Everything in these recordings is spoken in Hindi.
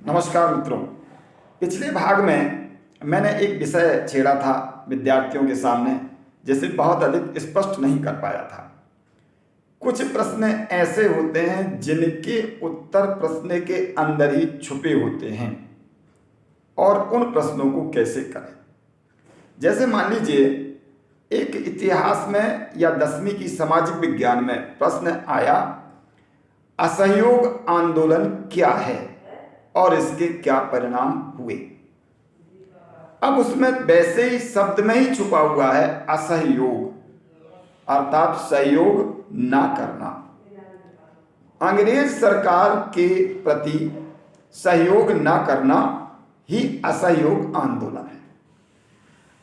नमस्कार मित्रों। पिछले भाग में मैंने एक विषय छेड़ा था विद्यार्थियों के सामने, जिसे बहुत अधिक स्पष्ट नहीं कर पाया था। कुछ प्रश्न ऐसे होते हैं जिनके उत्तर प्रश्न के अंदर ही छुपे होते हैं और उन प्रश्नों को कैसे करें। जैसे मान लीजिए एक इतिहास में या 10वीं की सामाजिक विज्ञान में प्रश्न आया, असहयोग आंदोलन क्या है और इसके क्या परिणाम हुए। अब उसमें वैसे ही शब्द में ही छुपा हुआ है असहयोग, अर्थात सहयोग ना करना। अंग्रेज सरकार के प्रति सहयोग ना करना ही असहयोग आंदोलन है।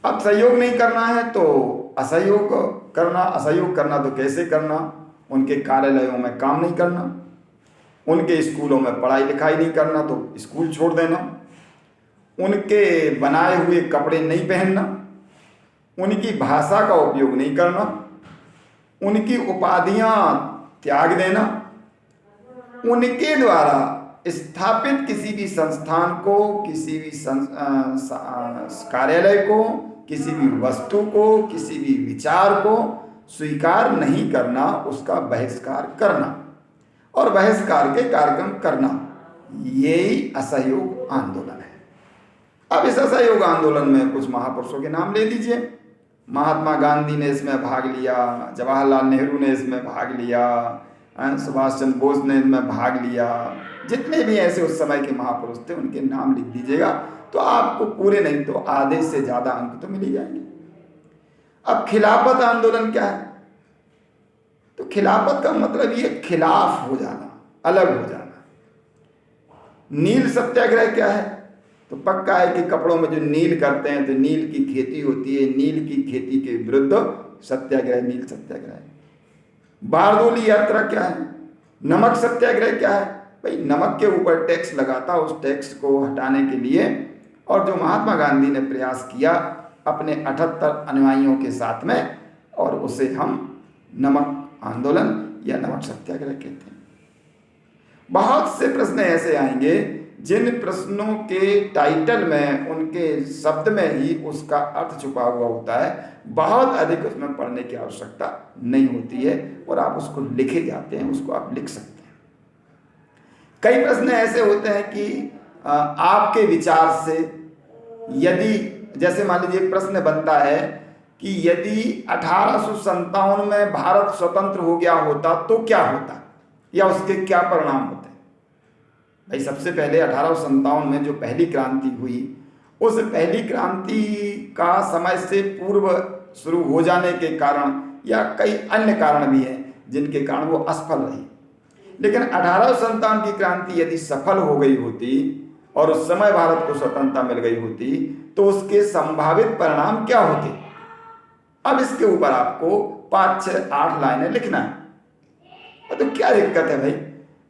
अब सहयोग नहीं करना है तो असहयोग करना। असहयोग करना तो कैसे करना? उनके कार्यालयों में काम नहीं करना, उनके स्कूलों में पढ़ाई लिखाई नहीं करना तो स्कूल छोड़ देना, उनके बनाए हुए कपड़े नहीं पहनना, उनकी भाषा का उपयोग नहीं करना, उनकी उपाधियां त्याग देना, उनके द्वारा स्थापित किसी भी संस्थान को, किसी भी कार्यालय को, किसी भी वस्तु को, किसी भी विचार को स्वीकार नहीं करना, उसका बहिष्कार करना और बहिष्कार के कार्यक्रम करना, यही असहयोग आंदोलन है। अब इस असहयोग आंदोलन में कुछ महापुरुषों के नाम ले लीजिए। महात्मा गांधी ने इसमें भाग लिया, जवाहरलाल नेहरू ने इसमें भाग लिया, सुभाष चंद्र बोस ने इसमें भाग लिया। जितने भी ऐसे उस समय के महापुरुष थे उनके नाम लिख दीजिएगा तो आपको पूरे नहीं तो आधे से ज़्यादा अंक तो मिल ही जाएंगे। अब खिलाफत आंदोलन क्या है? तो खिलाफत का मतलब ये खिलाफ हो जाना, अलग हो जाना। नील सत्याग्रह क्या है? तो पक्का है कि कपड़ों में जो नील करते हैं तो नील की खेती होती है, नील की खेती के विरुद्ध सत्याग्रह नील सत्याग्रह है। बारडोली यात्रा क्या है? नमक सत्याग्रह क्या है? भाई नमक के ऊपर टैक्स लगाता, उस टैक्स को हटाने के लिए, और जो महात्मा गांधी ने प्रयास किया अपने 78 अनुयायियों के साथ में, और उसे हम नमक आंदोलन या नमक सत्याग्रह कहते हैं। बहुत से प्रश्न ऐसे आएंगे जिन प्रश्नों के टाइटल में, उनके शब्द में ही उसका अर्थ छुपा हुआ होता है। बहुत अधिक उसमें पढ़ने की आवश्यकता नहीं होती है और आप उसको लिखे जाते हैं, उसको आप लिख सकते हैं। कई प्रश्न ऐसे होते हैं कि आपके विचार से, यदि जैसे मान लीजिए प्रश्न बनता है कि यदि 1857 में भारत स्वतंत्र हो गया होता तो क्या होता या उसके क्या परिणाम होते। भाई सबसे पहले 1857 में जो पहली क्रांति हुई, उस पहली क्रांति का समय से पूर्व शुरू हो जाने के कारण या कई अन्य कारण भी हैं जिनके कारण वो असफल रही। लेकिन 1857 की क्रांति यदि सफल हो गई होती और उस समय भारत को स्वतंत्रता मिल गई होती तो उसके संभावित परिणाम क्या होते। अब इसके ऊपर आपको 5, 6, 8 लाइनें लिखना है। तो क्या दिक्कत है भाई?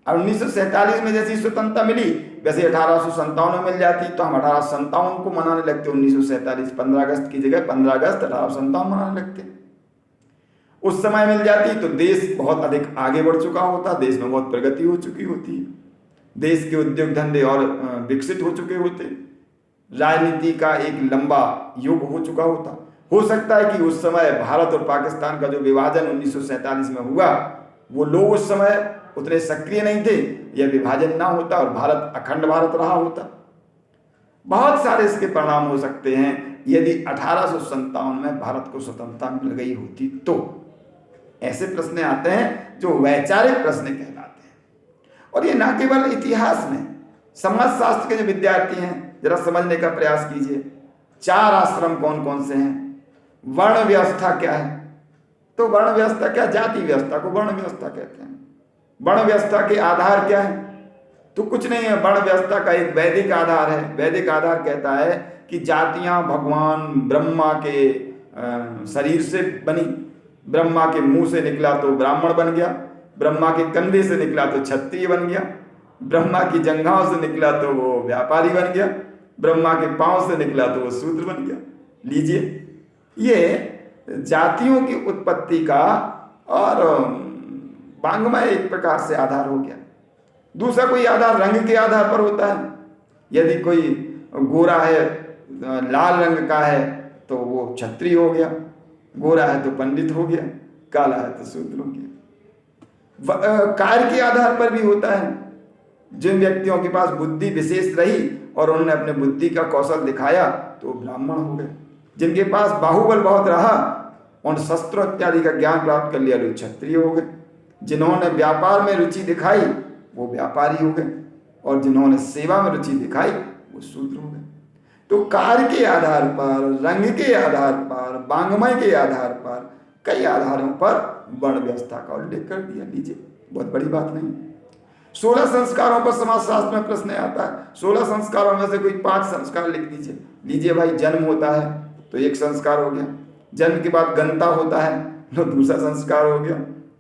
अब 1947 में जैसी स्वतंत्रता मिली वैसे 1857 में मिल जाती तो हम 1857 को मनाने लगते। 1947 15 अगस्त की जगह 15 अगस्त 1857 मनाने लगते। उस समय मिल जाती तो देश बहुत अधिक आगे बढ़ चुका होता, देश में बहुत प्रगति हो चुकी होती, देश के उद्योग धंधे और विकसित हो चुके होते, राजनीति का एक लंबा युग हो चुका होता। हो सकता है कि उस समय भारत और पाकिस्तान का जो विभाजन 1947 में हुआ, वो लोग उस समय उतने सक्रिय नहीं थे, यह विभाजन ना होता और भारत अखंड भारत रहा होता। बहुत सारे इसके परिणाम हो सकते हैं यदि 1857 में भारत को स्वतंत्रता मिल गई होती तो। ऐसे प्रश्न आते हैं जो वैचारिक प्रश्न कहलाते हैं। और ये ना केवल इतिहास में, समाज शास्त्र के जो विद्यार्थी हैं जरा समझने का प्रयास कीजिए। 4 आश्रम कौन कौन से हैं? वर्ण व्यवस्था क्या है? तो वर्ण व्यवस्था क्या? जाति व्यवस्था को वर्ण व्यवस्था कहते हैं। वर्ण व्यवस्था के आधार क्या है? तो कुछ नहीं है। वर्ण व्यवस्था का एक वैदिक आधार है। वैदिक आधार कहता है कि जातियां भगवान ब्रह्मा के शरीर से बनी, ब्रह्मा के मुंह से निकला तो ब्राह्मण बन गया, ब्रह्मा के कंधे से निकला तो क्षत्रिय बन गया, ब्रह्मा की जंघाओं से निकला तो वो व्यापारी बन गया, ब्रह्मा के पांव से निकला तो वो शूद्र बन गया। लीजिए, ये जातियों की उत्पत्ति का और वांग्मय एक प्रकार से आधार हो गया। दूसरा कोई आधार रंग के आधार पर होता है। यदि कोई गोरा है, लाल रंग का है, तो वो क्षत्रिय हो गया, गोरा है तो पंडित हो गया, काला है तो शूद्र हो गया। कार्य के आधार पर भी होता है। जिन व्यक्तियों के पास बुद्धि विशेष रही और उन्होंने अपने बुद्धि का कौशल दिखाया तो वो ब्राह्मण हो गए। जिनके पास बाहुबल बहुत रहा, उन शस्त्रों इत्यादि का ज्ञान प्राप्त कर लिया, लोग क्षत्रिय हो गए। जिन्होंने व्यापार में रुचि दिखाई वो व्यापारी हो गए, और जिन्होंने सेवा में रुचि दिखाई वो शूद्र हो गए। तो कार्य के आधार पर, रंग के आधार पर, वांग्मय के आधार पर, कई आधारों पर वर्ण व्यवस्था का उल्लेख कर दिया। लीजिए, बहुत बड़ी बात नहीं। 16 संस्कारों पर समाजशास्त्र में प्रश्न आता है। 16 संस्कारों में से कोई 5 संस्कार लिख दीजिए। लीजिए भाई, जन्म होता है तो एक संस्कार हो गया, जन्म के बाद गंता होता है तो दूसरा संस्कार हो गया,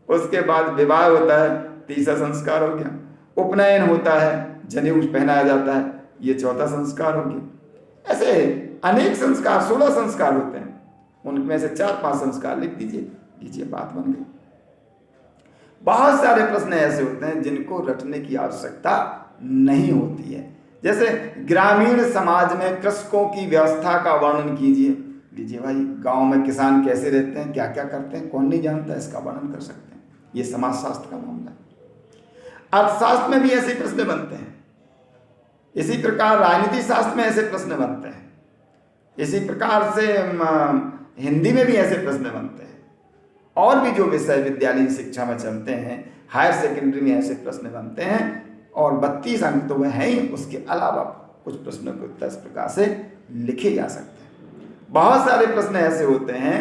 उसके बाद विवाह होता है, तीसरा संस्कार हो गया, उपनयन होता है, जनेऊ पहनाया जाता है, ये चौथा संस्कार हो गया। ऐसे अनेक संस्कार, 16 संस्कार होते हैं, उनमें से 4-5 संस्कार लिख दीजिए। लीजिए, बात बन गई। बहुत सारे प्रश्न ऐसे होते हैं जिनको रटने की आवश्यकता नहीं होती है। जैसे ग्रामीण समाज में कृषकों की व्यवस्था का वर्णन कीजिए। लीजिए भाई, गांव में किसान कैसे रहते हैं, क्या क्या करते हैं, कौन नहीं जानता, इसका वर्णन कर सकते हैं। ये समाजशास्त्र का मामला है। अर्थशास्त्र में भी ऐसे प्रश्न बनते हैं, इसी प्रकार राजनीति शास्त्र में ऐसे प्रश्न बनते हैं, इसी प्रकार से हिंदी में भी ऐसे प्रश्न बनते हैं, और भी जो विषय विद्यालयी शिक्षा में चलते हैं, हायर सेकेंडरी में ऐसे प्रश्न बनते हैं, और 32 अंक तो वह हैं ही, उसके अलावा कुछ प्रश्नों के उत्तर इस प्रकार से लिखे जा सकते हैं। बहुत सारे प्रश्न ऐसे होते हैं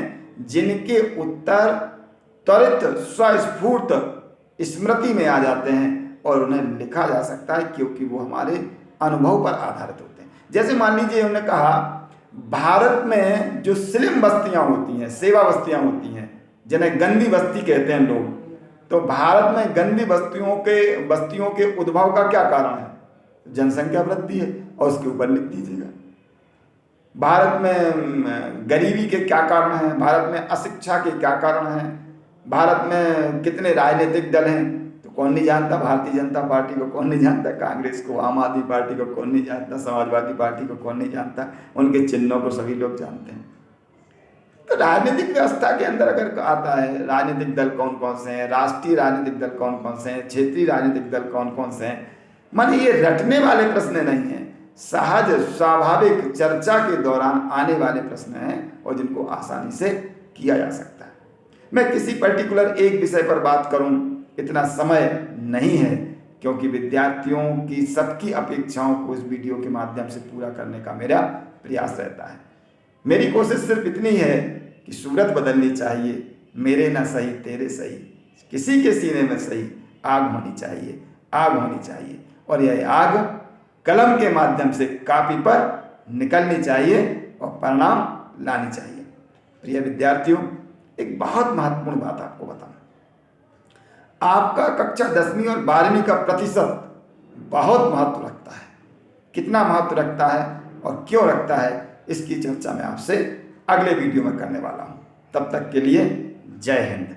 जिनके उत्तर त्वरित स्वस्फूर्त स्मृति में आ जाते हैं और उन्हें लिखा जा सकता है, क्योंकि वो हमारे अनुभव पर आधारित होते हैं। जैसे मान लीजिए, उन्होंने कहा भारत में जो स्लिम बस्तियां होती हैं, सेवा बस्तियां होती हैं, जिन्हें गंदी बस्ती कहते हैं लोग, तो भारत में गंदी बस्तियों के उद्भव का क्या कारण है? जनसंख्या वृद्धि है, और उसके ऊपर लिख दीजिएगा। भारत में गरीबी के क्या कारण हैं, भारत में अशिक्षा के क्या कारण हैं, भारत में कितने राजनीतिक दल हैं, तो कौन नहीं जानता? भारतीय जनता पार्टी को कौन नहीं जानता, कांग्रेस को, आम आदमी पार्टी को कौन नहीं जानता, समाजवादी पार्टी को कौन नहीं जानता, उनके चिन्हों को सभी लोग जानते हैं। तो राजनीतिक व्यवस्था के अंदर अगर आता है, राजनीतिक दल कौन कौन से हैं, राष्ट्रीय राजनीतिक दल कौन कौन से हैं, क्षेत्रीय राजनीतिक दल कौन कौन से हैं, माने ये रटने वाले प्रश्न नहीं हैं, सहज स्वाभाविक चर्चा के दौरान आने वाले प्रश्न हैं, और जिनको आसानी से किया जा सकता है। मैं किसी पर्टिकुलर एक विषय पर बात करूं, इतना समय नहीं है, क्योंकि विद्यार्थियों की सबकी अपेक्षाओं को इस वीडियो के माध्यम से पूरा करने का मेरा प्रयास रहता है। मेरी कोशिश सिर्फ इतनी है कि सूरत बदलनी चाहिए, मेरे ना सही तेरे सही, किसी के सीने में सही आग होनी चाहिए, आग होनी चाहिए, और यह आग कलम के माध्यम से कापी पर निकलनी चाहिए और परिणाम लानी चाहिए। प्रिय विद्यार्थियों, एक बहुत महत्वपूर्ण बात आपको बताऊं। आपका कक्षा 10वीं और 12वीं का प्रतिशत बहुत महत्व रखता है। कितना महत्व रखता है और क्यों रखता है, इसकी चर्चा मैं आपसे अगले वीडियो में करने वाला हूं। तब तक के लिए जय हिंद।